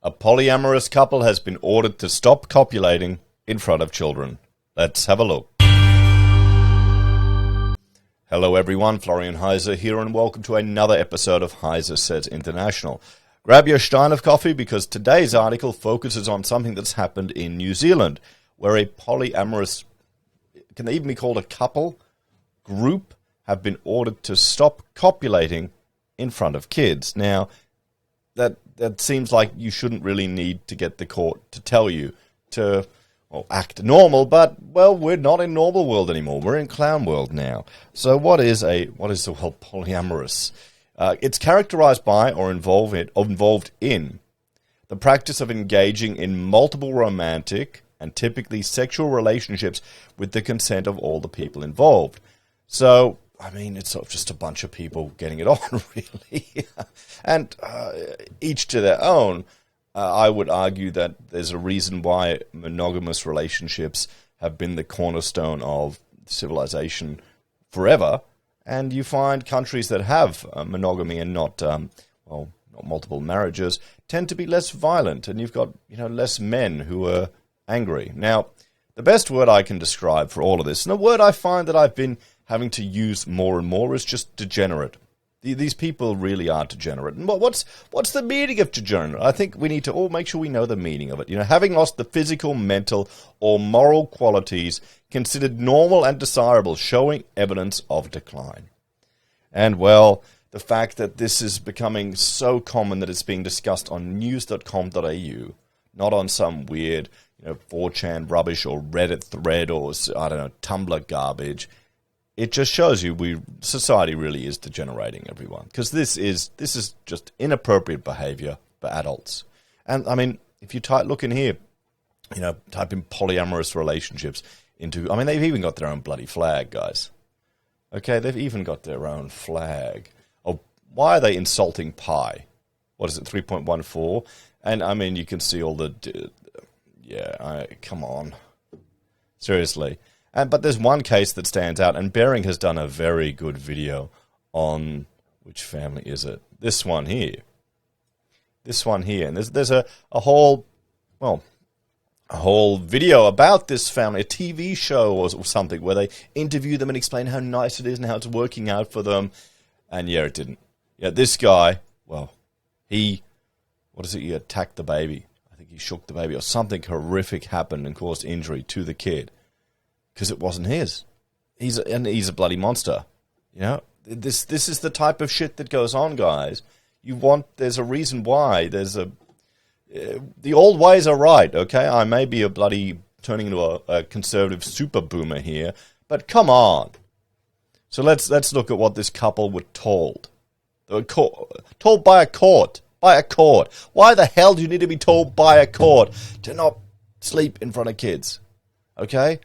A polyamorous couple has been ordered to stop copulating in front of children. Let's have a look. Hello everyone, Florian.heise here, and welcome to another episode of Heise Says International. Grab your stein of coffee because today's article focuses on something that's happened in New Zealand, where a polyamorous, can they even be called a couple, group, have been ordered to stop copulating in front of kids. Now, that seems like you shouldn't really need to get the court to tell you to act normal, but, well, we're not in normal world anymore. We're in clown world now. So what is the whole polyamorous? It's characterized by or involved in the practice of engaging in multiple romantic and typically sexual relationships with the consent of all the people involved. So, I mean, it's sort of just a bunch of people getting it on, really. And each to their own. I would argue that there's a reason why monogamous relationships have been the cornerstone of civilization forever. And you find countries that have monogamy and not multiple marriages tend to be less violent. And you've got, less men who are angry. Now, the best word I can describe for all of this, and a word I find that I've been having to use more and more, is just degenerate. These people really are degenerate. And what's the meaning of degenerate? I think we need to all make sure we know the meaning of it. Having lost the physical, mental, or moral qualities considered normal and desirable, showing evidence of decline. And, well, the fact that this is becoming so common that it's being discussed on news.com.au, not on some weird, 4chan rubbish or Reddit thread or, Tumblr garbage. It just shows you society really is degenerating, everyone. Because this is just inappropriate behavior for adults. And, I mean, if you look in here, type in polyamorous relationships they've even got their own bloody flag, guys. Okay, they've even got their own flag. Oh, why are they insulting pi? What is it, 3.14? And, I mean, you can see all the... come on. Seriously. But there's one case that stands out, and Bering has done a very good video on, which family is it? This one here. And there's a whole video about this family, a TV show or something, where they interview them and explain how nice it is and how it's working out for them. And it didn't. Yeah, this guy, he attacked the baby. I think he shook the baby or something horrific happened and caused injury to the kid. Because it wasn't his. He's a bloody monster. This is the type of shit that goes on, guys. There's a reason why. The old ways are right, okay? I may be a bloody turning into a conservative super boomer here, but come on. So let's look at what this couple were told. They were told by a court. By a court. Why the hell do you need to be told by a court to not sleep in front of kids? Okay?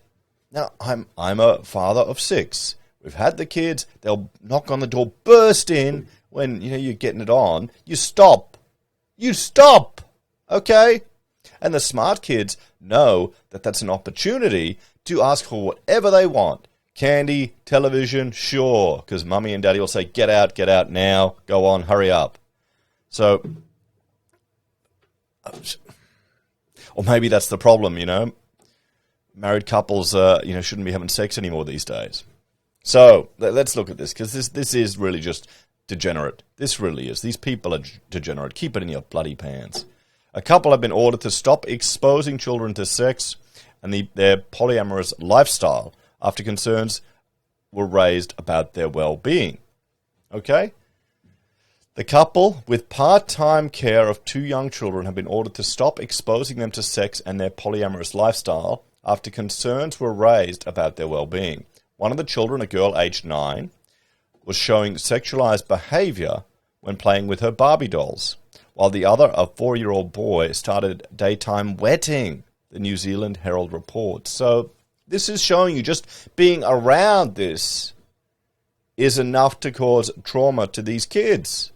Now, I'm a father of 6. We've had the kids. They'll knock on the door, burst in when, you're getting it on. You stop. Okay? And the smart kids know that that's an opportunity to ask for whatever they want. Candy, television, sure. Because mummy and daddy will say, get out now. Go on, hurry up. So, or maybe that's the problem, Married couples, shouldn't be having sex anymore these days. So, let's look at this, because this is really just degenerate. This really is. These people are degenerate. Keep it in your bloody pants. A couple have been ordered to stop exposing children to sex and their polyamorous lifestyle after concerns were raised about their well-being. Okay? The couple, with part-time care of 2 young children, have been ordered to stop exposing them to sex and their polyamorous lifestyle after concerns were raised about their well-being. One of the children, a girl aged 9, was showing sexualized behavior when playing with her Barbie dolls, while the other, a 4-year-old boy, started daytime wetting, the New Zealand Herald reports. So this is showing you just being around this is enough to cause trauma to these kids.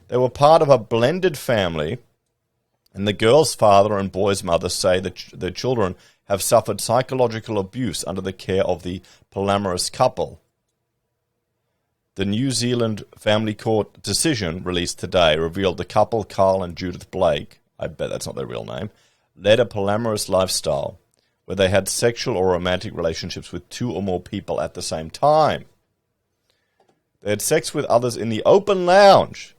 They were part of a blended family, and the girl's father and boy's mother say that their children have suffered psychological abuse under the care of the polyamorous couple. The New Zealand Family Court decision released today revealed the couple, Carl and Judith Blake, I bet that's not their real name, led a polyamorous lifestyle where they had sexual or romantic relationships with 2 or more people at the same time. They had sex with others in the open lounge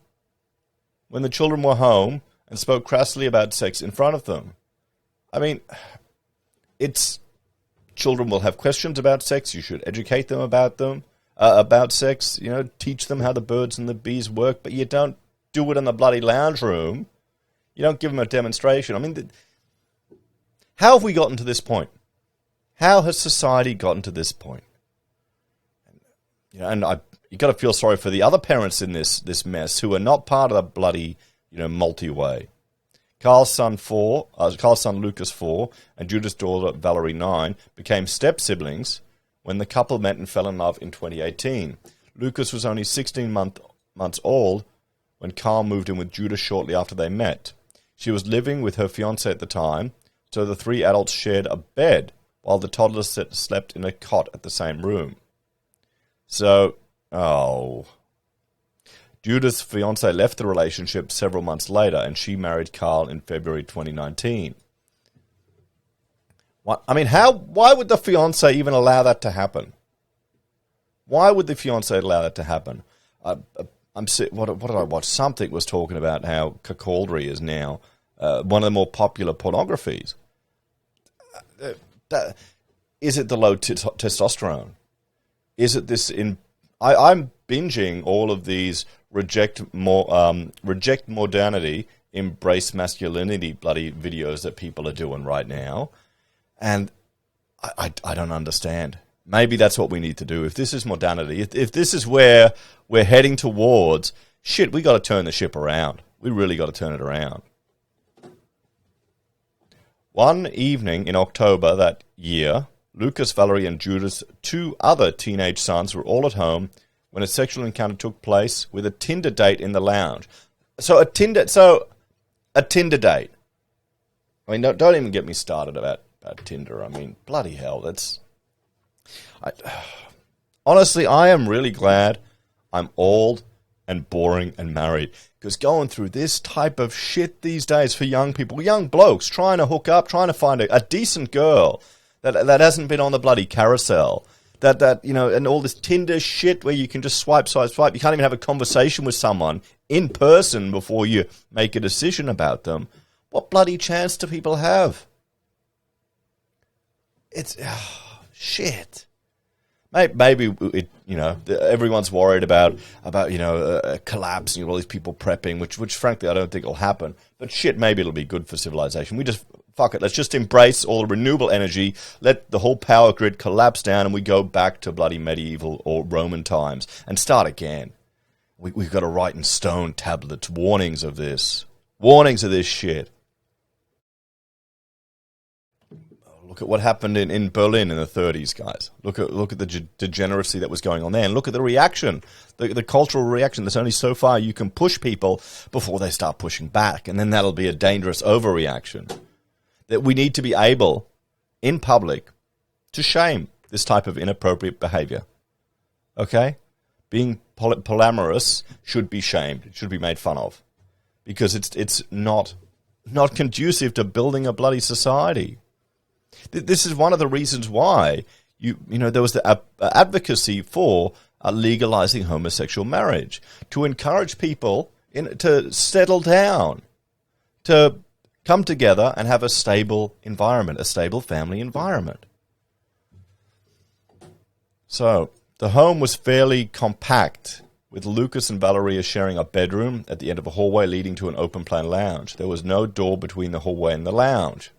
when the children were home and spoke crassly about sex in front of them. I mean, children will have questions about sex. You should educate them about sex. Teach them how the birds and the bees work, but you don't do it in the bloody lounge room. You don't give them a demonstration. I mean, how have we gotten to this point? How has society gotten to this point? You got to feel sorry for the other parents in this mess who are not part of the bloody, multi-way. Carl's son Lucas 4 and Judith's daughter Valerie 9 became step-siblings when the couple met and fell in love in 2018. Lucas was only 16 months old when Carl moved in with Judith shortly after they met. She was living with her fiancé at the time, so the 3 adults shared a bed while the toddler slept in a cot at the same room. So, Judith's fiancé left the relationship several months later, and she married Carl in February 2019. Why would the fiancé even allow that to happen? Why would the fiancé allow that to happen? What did I watch? Something was talking about how Lbry is now one of the more popular pornographies. Is it the low testosterone? Is it this? I'm binging all of these reject modernity, embrace masculinity bloody videos that people are doing right now, and I don't understand. Maybe that's what we need to do. If this is modernity, if this is where we're heading towards, shit, we got to turn the ship around. We really got to turn it around. One evening in October that year, Lucas, Valerie, and Judith's 2 other teenage sons were all at home when a sexual encounter took place with a Tinder date in the lounge. So a Tinder date. I mean, don't even get me started about Tinder. I mean, bloody hell, honestly, I am really glad I'm old and boring and married, because going through this type of shit these days for young people, young blokes trying to hook up, trying to find a decent girl that hasn't been on the bloody carousel, and all this Tinder shit where you can just swipe. You can't even have a conversation with someone in person before you make a decision about them. What bloody chance do people have? It's shit. Maybe everyone's worried about a collapse and all these people prepping, which frankly I don't think will happen. But shit, maybe it'll be good for civilization. Fuck it. Let's just embrace all the renewable energy. Let the whole power grid collapse down, and we go back to bloody medieval or Roman times and start again. We've got to write in stone tablets warnings of this shit. Look at what happened in Berlin in the 30s, guys. Look at the degeneracy that was going on there, and look at the reaction, the cultural reaction. There's only so far you can push people before they start pushing back, and then that'll be a dangerous overreaction. That we need to be able, in public, to shame this type of inappropriate behavior. Okay? Being polyamorous should be shamed. It should be made fun of. Because it's not conducive to building a bloody society. This is one of the reasons why there was the advocacy for legalizing homosexual marriage, to encourage people to settle down, to come together and have a stable environment, a stable family environment. So the home was fairly compact, with Lucas and Valeria sharing a bedroom at the end of a hallway leading to an open-plan lounge. There was no door between the hallway and the lounge.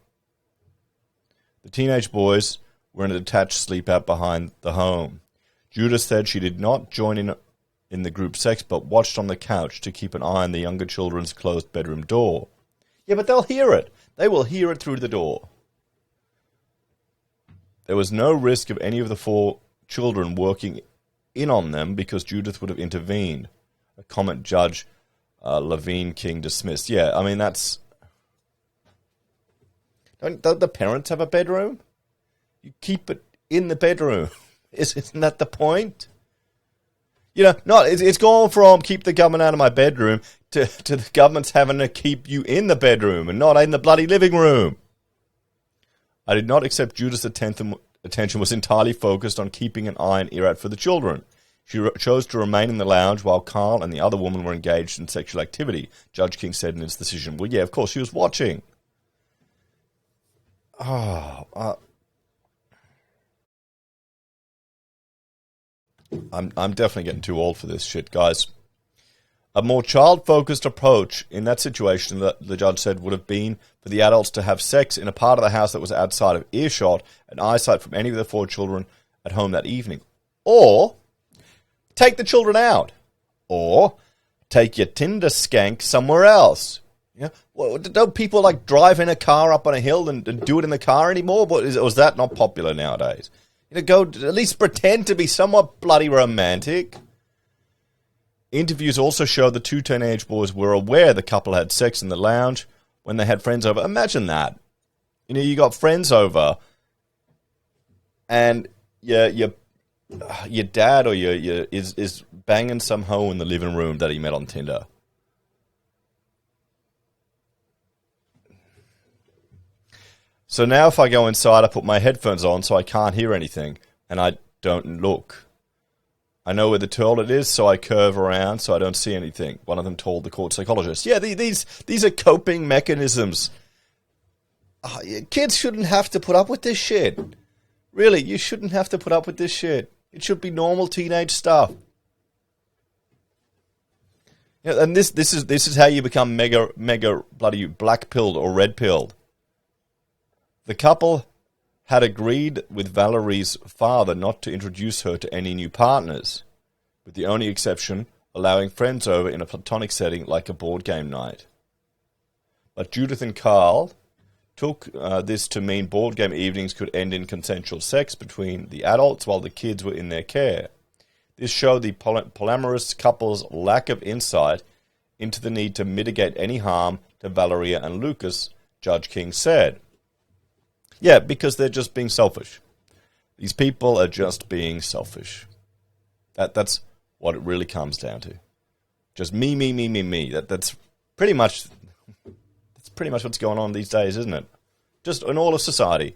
The teenage boys were in a detached sleep out behind the home. Judith said she did not join in the group sex, but watched on the couch to keep an eye on the younger children's closed bedroom door. Yeah, but they'll hear it. They will hear it through the door. There was no risk of any of the 4 children working in on them because Judith would have intervened. A comment Judge Levine King dismissed. Yeah, I mean, that's... Don't the parents have a bedroom? You keep it in the bedroom. Isn't that the point? No, it's gone from keep the government out of my bedroom to the government's having to keep you in the bedroom and not in the bloody living room. I did not accept Judith's attention was entirely focused on keeping an eye and ear out for the children. She chose to remain in the lounge while Carl and the other woman were engaged in sexual activity, Judge King said in his decision. Well, yeah, of course, she was watching. I'm definitely getting too old for this shit, guys. A more child-focused approach in that situation, the judge said, would have been for the adults to have sex in a part of the house that was outside of earshot and eyesight from any of the 4 children at home that evening. Or take the children out. Or take your Tinder skank somewhere else. Well, don't people like drive in a car up on a hill and do it in the car anymore? Was that not popular nowadays? Go at least pretend to be somewhat bloody romantic. Interviews also showed the 2 teenage boys were aware the couple had sex in the lounge when they had friends over. Imagine that. You got friends over, and your dad or your is banging some hoe in the living room that he met on Tinder. So now if I go inside, I put my headphones on so I can't hear anything, and I don't look. I know where the toilet is, so I curve around so I don't see anything. One of them told the court psychologist. Yeah, these are coping mechanisms. Kids shouldn't have to put up with this shit. Really, you shouldn't have to put up with this shit. It should be normal teenage stuff. And this is how you become mega bloody black-pilled or red-pilled. The couple had agreed with Valerie's father not to introduce her to any new partners, with the only exception allowing friends over in a platonic setting like a board game night. But Judith and Carl took this to mean board game evenings could end in consensual sex between the adults while the kids were in their care. This showed the polyamorous couple's lack of insight into the need to mitigate any harm to Valeria and Lucas, Judge King said. Yeah, because they're just being selfish. These people are just being selfish. That's what it really comes down to. Just me. That's pretty much what's going on these days, isn't it? Just in all of society.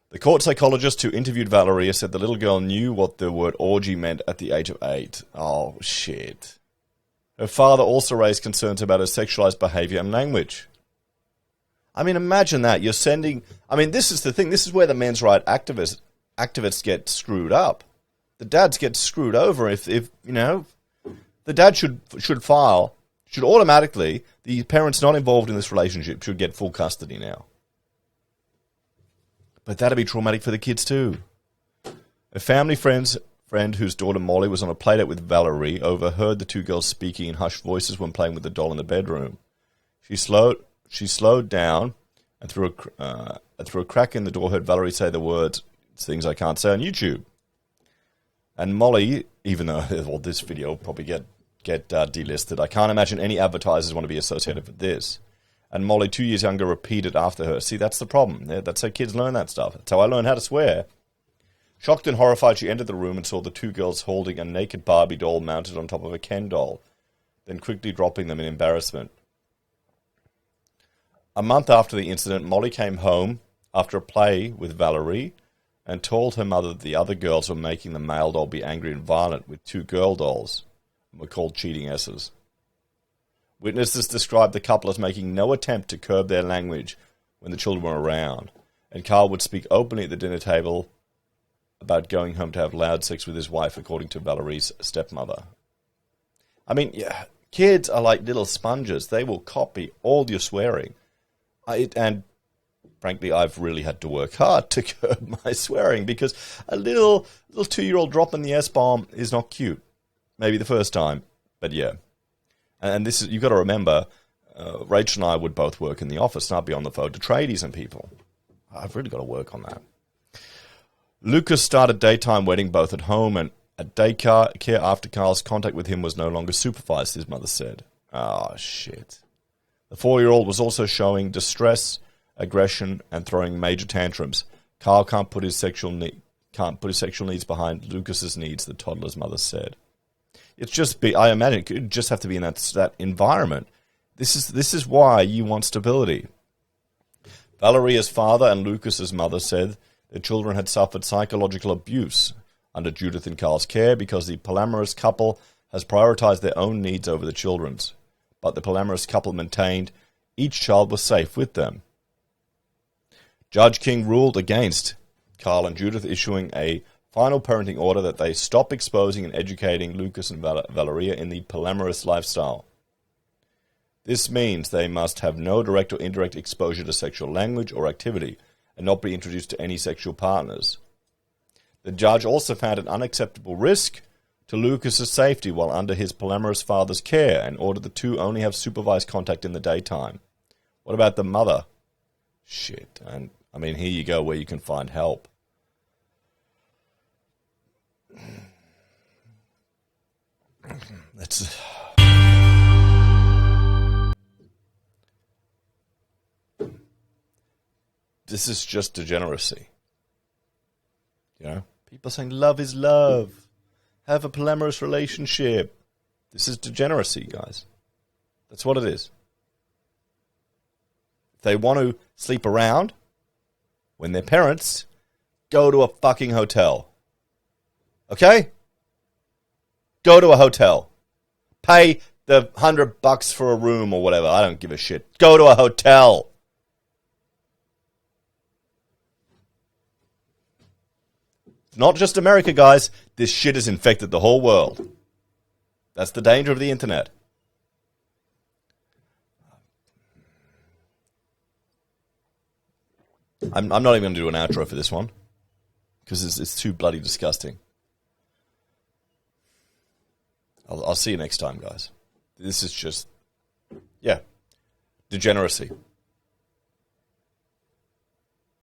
The court psychologist who interviewed Valeria said the little girl knew what the word orgy meant at the age of 8. Oh, shit. Her father also raised concerns about her sexualized behavior and language. I mean, imagine that. You're sending... I mean, this is the thing. This is where the men's rights activists get screwed up. The dads get screwed over if the dad should automatically, the parents not involved in this relationship should get full custody now. But that'd be traumatic for the kids too. A family friend whose daughter Molly was on a playdate with Valerie overheard the 2 girls speaking in hushed voices when playing with the doll in the bedroom. She slowed down and through a crack in the door heard Valerie say the words, "It's things I can't say on YouTube." And Molly, even though this video will probably get delisted, I can't imagine any advertisers want to be associated with this. And Molly, 2 years younger, repeated after her. See, that's the problem. That's how kids learn that stuff. That's how I learned how to swear. Shocked and horrified, she entered the room and saw the 2 girls holding a naked Barbie doll mounted on top of a Ken doll, then quickly dropping them in embarrassment. A month after the incident, Molly came home after a play with Valerie and told her mother that the other girls were making the male doll be angry and violent with 2 girl dolls, and were called cheating S's. Witnesses described the couple as making no attempt to curb their language when the children were around, and Carl would speak openly at the dinner table about going home to have loud sex with his wife, according to Valerie's stepmother. I mean, yeah, kids are like little sponges. They will copy all your swearing. And frankly, I've really had to work hard to curb my swearing because a little 2-year-old dropping the S-bomb is not cute. Maybe the first time, but yeah. And this is, you've got to remember, Rachel and I would both work in the office, and I'd be on the phone to tradies and people. I've really got to work on that. Lucas started daytime wedding both at home and at daycare after Carl's contact with him was no longer supervised, his mother said. Oh, shit. The 4-year-old was also showing distress, aggression, and throwing major tantrums. Carl can't put his sexual can't put his sexual needs behind Lucas's needs, the toddler's mother said. It's just I imagine it could just have to be in that environment. This is why you want stability. Valeria's father and Lucas's mother said their children had suffered psychological abuse under Judith and Carl's care because the polyamorous couple has prioritized their own needs over the children's. But the polyamorous couple maintained each child was safe with them. Judge King ruled against Carl and Judith issuing a final parenting order that they stop exposing and educating Lucas and Valeria in the polyamorous lifestyle. This means they must have no direct or indirect exposure to sexual language or activity and not be introduced to any sexual partners. The judge also found an unacceptable risk to Lucas's safety while under his polyamorous father's care and ordered the two only have supervised contact in the daytime. What about the mother? Shit, and I mean, here you go where you can find help. This is just degeneracy. You know, people saying love is love. Have a polyamorous relationship. This is degeneracy, guys. That's what it is. If they want to sleep around when they're parents, go to a fucking hotel. Okay? Go to a hotel. Pay the $100 for a room or whatever. I don't give a shit. Go to a hotel. Not just America, guys. This shit has infected the whole world. That's the danger of the internet. I'm not even going to do an outro for this one because it's too bloody disgusting. I'll see you next time, guys. This is just, degeneracy.